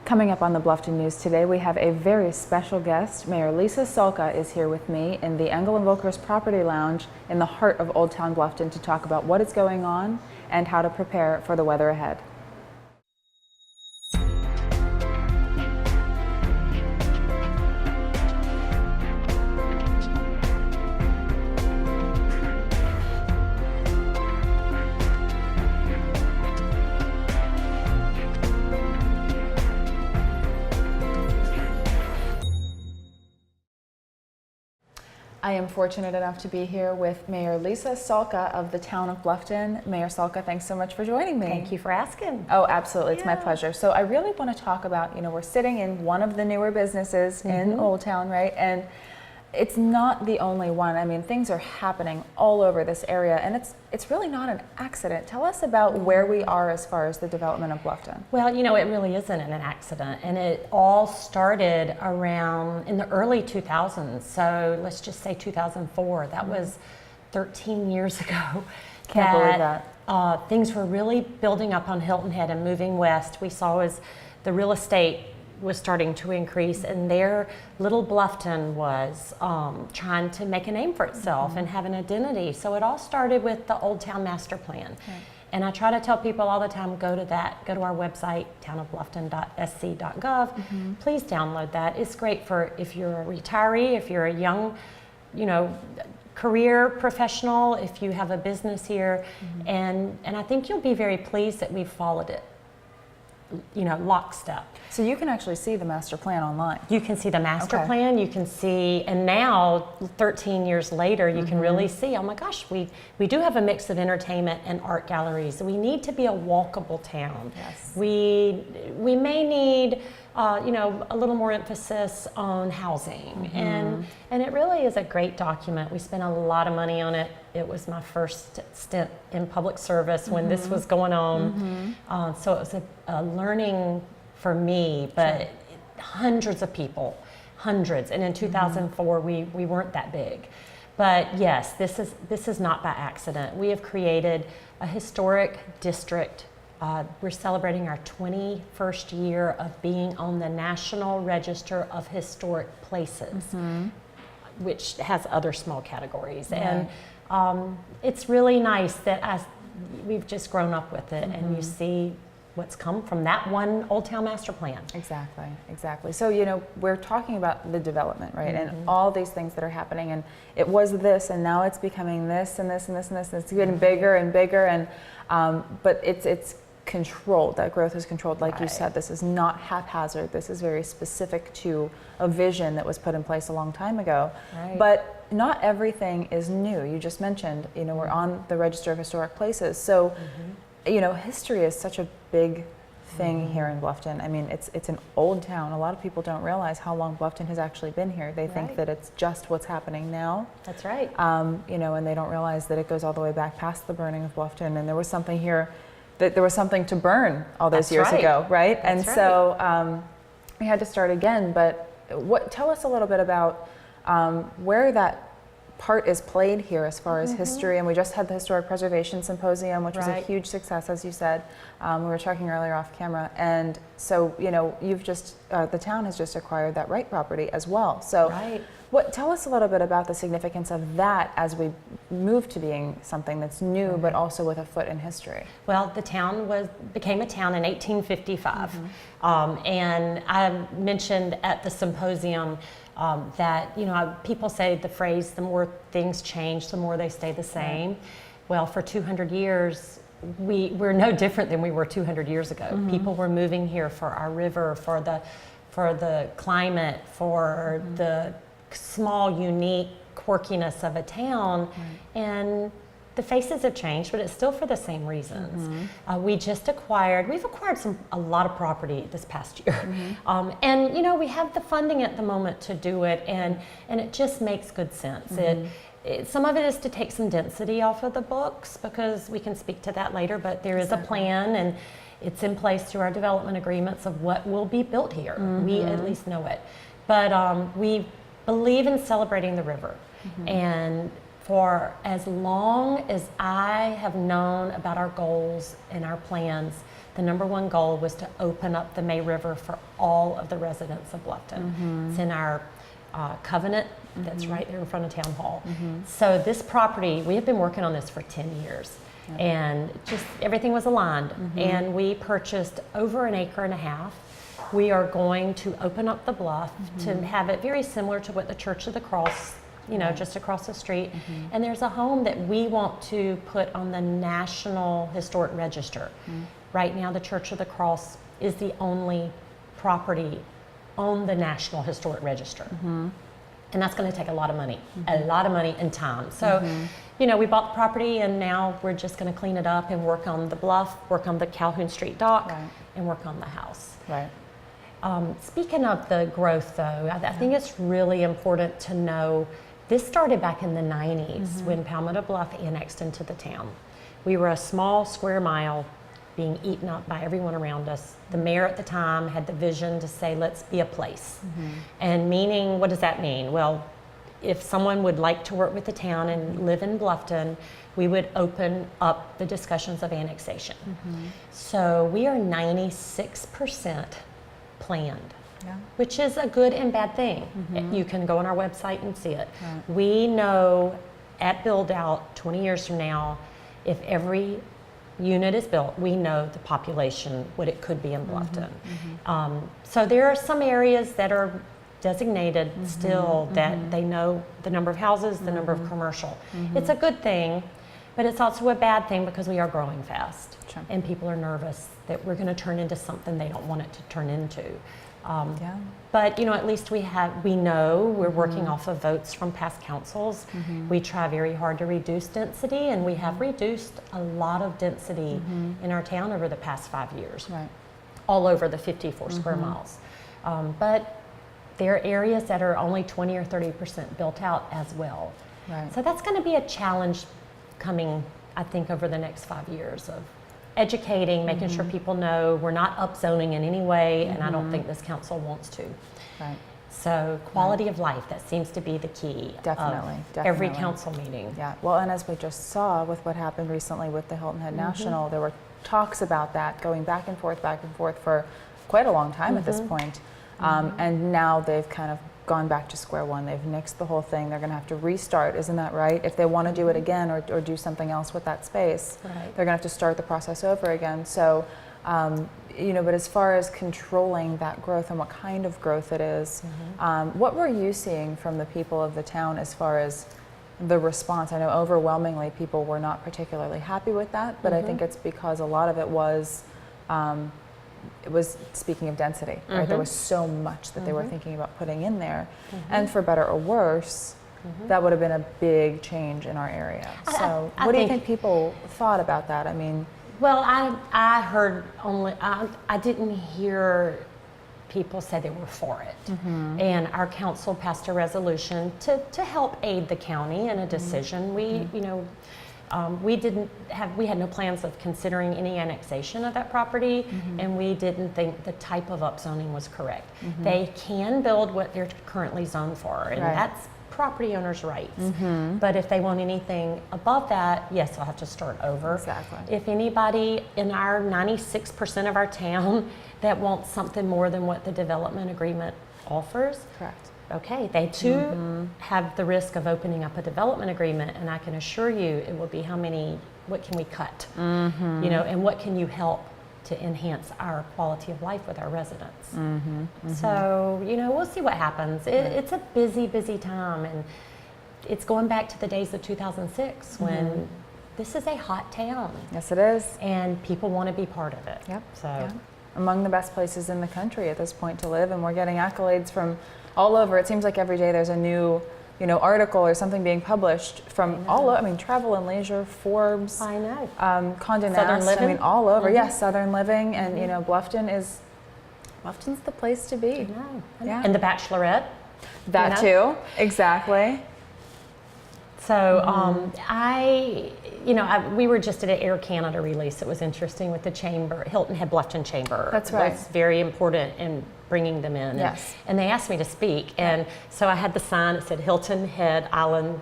Coming up on the Bluffton News today, we have a very special guest. Mayor Lisa Sulka is here with me in the Engel and Volker's Property Lounge in the heart of Old Town Bluffton to talk about what is going on and how to prepare for the weather ahead. I am fortunate enough to be here with Mayor Lisa Sulka of the Town of Bluffton. Mayor Sulka, thanks so much for joining me. Thank you for asking. Oh, absolutely. It's my pleasure. So I really want to talk about, we're sitting in one of the newer businesses in Old Town, right? And it's not the only one. I mean, things are happening all over this area, and it's really not an accident. Tell us about where we are as far as the development of Bluffton. Well, it really isn't an accident, and it all started around in the early 2000s. So let's just say 2004. That was 13 years ago. Can't believe that. Things were really building up on Hilton Head and moving west. We saw as the real estate was starting to increase, and there little Bluffton was trying to make a name for itself and have an identity. So it all started with the Old Town Master Plan. And I try to tell people all the time, go to our website, TownOfBlufftonSC.gov. Please download that. It's great for if you're a retiree, if you're a young, career professional, if you have a business here. And I think you'll be very pleased that we've followed it, lockstep. So you can actually see the master plan online. You can see the master plan, you can see, and now 13 years later, you can really see, oh my gosh, we do have a mix of entertainment and art galleries. We need to be a walkable town. Yes. We may need a little more emphasis on housing, and it really is a great document. We spent a lot of money on it. It was my first stint in public service when this was going on, so it was a learning for me, but hundreds of people, hundreds, and in 2004 we weren't that big. But yes, this is not by accident. We have created a historic district. We're celebrating our 21st year of being on the National Register of Historic Places, which has other small categories. And it's really nice that we've just grown up with it, and you see what's come from that one Old Town Master Plan. Exactly. So, we're talking about the development, right? And all these things that are happening, and it was this, and now it's becoming this, and this, and this, and this, and it's getting bigger and bigger, and but it's controlled. That growth is controlled, like you said. This is not haphazard. This is very specific to a vision that was put in place a long time ago. But not everything is new. You just mentioned, we're on the Register of Historic Places. So, history is such a big thing here in Bluffton. I mean, it's an old town. A lot of people don't realize how long Bluffton has actually been here. They think that it's just what's happening now. That's right. And they don't realize that it goes all the way back past the burning of Bluffton, and there was something here, that there was something to burn all those years ago, right? So we had to start again. But tell us a little bit about where that part is played here as far as history. And we just had the Historic Preservation Symposium, which was a huge success, as you said. We were talking earlier off camera. And so, you've just, the town has just acquired that Wright property as well. So tell us a little bit about the significance of that as we move to being something that's new, but also with a foot in history. Well, the town became a town in 1855. And I mentioned at the symposium that people say the phrase, the more things change, the more they stay the same. Well, for 200 years, we're no different than we were 200 years ago. People were moving here for our river, for the climate, for the small, unique quirkiness of a town, and the faces have changed, but it's still for the same reasons. We've acquired a lot of property this past year. And we have the funding at the moment to do it, and it just makes good sense. Some of it is to take some density off of the books, because we can speak to that later, but there is a plan, and it's in place through our development agreements of what will be built here. We at least know it. But we believe in celebrating the river, and for as long as I have known about our goals and our plans, the number one goal was to open up the May River for all of the residents of Bluffton. It's in our covenant that's right there in front of Town Hall. So this property, we have been working on this for 10 years. And just everything was aligned. And we purchased over 1.5 acres. We are going to open up the bluff to have it very similar to what the Church of the Cross, you know, just across the street. And there's a home that we want to put on the National Historic Register. Right now, the Church of the Cross is the only property on the National Historic Register. And that's going to take a lot of money, and time. So, you know, we bought the property and now we're just going to clean it up and work on the bluff, work on the Calhoun Street dock, and work on the house. Speaking of the growth, though, I think it's really important to know this started back in the 90s when Palmetto Bluff annexed into the town. We were a small square mile being eaten up by everyone around us. The mayor at the time had the vision to say, let's be a place. And meaning, what does that mean? Well, if someone would like to work with the town and live in Bluffton, we would open up the discussions of annexation. So we are 96% planned, which is a good and bad thing. You can go on our website and see it. We know at build out 20 years from now, if every unit is built, we know the population, what it could be in Bluffton. So there are some areas that are designated still that they know the number of houses, the number of commercial. It's a good thing, but it's also a bad thing because we are growing fast and people are nervous that we're going to turn into something they don't want it to turn into. But you know, at least we know we're working off of votes from past councils. We try very hard to reduce density, and we have reduced a lot of density in our town over the past 5 years, all over the 54 square miles. But there are areas that are only 20 or 30% built out as well. So that's going to be a challenge coming, I think, over the next 5 years of educating, making sure people know we're not upzoning in any way, and I don't think this council wants to. So quality of life, that seems to be the key Definitely. every council meeting. Well, and as we just saw with what happened recently with the Hilton Head National, there were talks about that going back and forth for quite a long time at this point. And now they've kind of gone back to square one. They've nixed the whole thing. They're going to have to restart, isn't that right? If they want to do it again or do something else with that space, they're going to have to start the process over again. So, you know, but as far as controlling that growth and what kind of growth it is, what were you seeing from the people of the town as far as the response? I know overwhelmingly people were not particularly happy with that, but I think it's because a lot of it was speaking of density, right? There was so much that they were thinking about putting in there, and for better or worse, that would have been a big change in our area. So, what do you think people thought about that? I mean, well, I heard only, I didn't hear people say they were for it, and our council passed a resolution to help aid the county in a decision. We, you know. We had no plans of considering any annexation of that property, and we didn't think the type of upzoning was correct. They can build what they're currently zoned for, and that's property owners' rights. But if they want anything above that, yes, they'll have to start over. If anybody in our 96% of our town that wants something more than what the development agreement offers, okay, they too have the risk of opening up a development agreement, and I can assure you it will be what can we cut, you know, and what can you help to enhance our quality of life with our residents. So, you know, we'll see what happens. It's a busy, busy time, and it's going back to the days of 2006 when this is a hot town. Yes, it is. And people want to be part of it. So, among the best places in the country at this point to live, and we're getting accolades from all over. It seems like every day there's a new, you know, article or something being published from all over. I mean, Travel and Leisure, Forbes, Condé Nast, I mean, all over. Yes, Southern Living, and you know, Bluffton's the place to be. And The Bachelorette. That too, exactly. So we were just at an Air Canada release. It was interesting with the chamber, Hilton Head Bluffton Chamber. That's right. Was very important in bringing them in. And they asked me to speak, and so I had the sign that said Hilton Head Island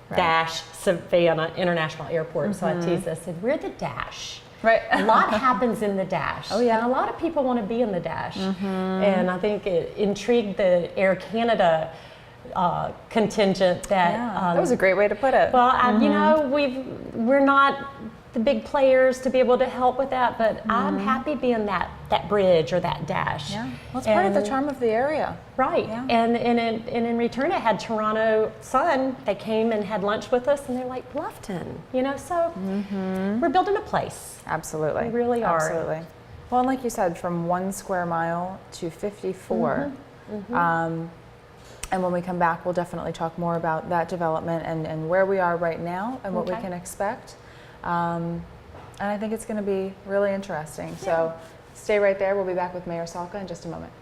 Dash Savannah International Airport. So I teased, I said, we're the Dash. Right. A lot happens in the Dash. Oh, yeah. And a lot of people want to be in the Dash. And I think it intrigued the Air Canada contingent that. Yeah, that was a great way to put it. Well, you know, we're not the big players to be able to help with that, but I'm happy being that bridge or that Dash. Yeah, well, it's part of the charm of the area. Right. Yeah. And in return, I had Toronto Sun. They came and had lunch with us, and they're like, Bluffton, you know, so we're building a place. Absolutely. We really are. Absolutely. Well, and like you said, from 1 square mile to 54. And when we come back, we'll definitely talk more about that development and where we are right now and what we can expect. And I think it's going to be really interesting. So stay right there. We'll be back with Mayor Sulka in just a moment.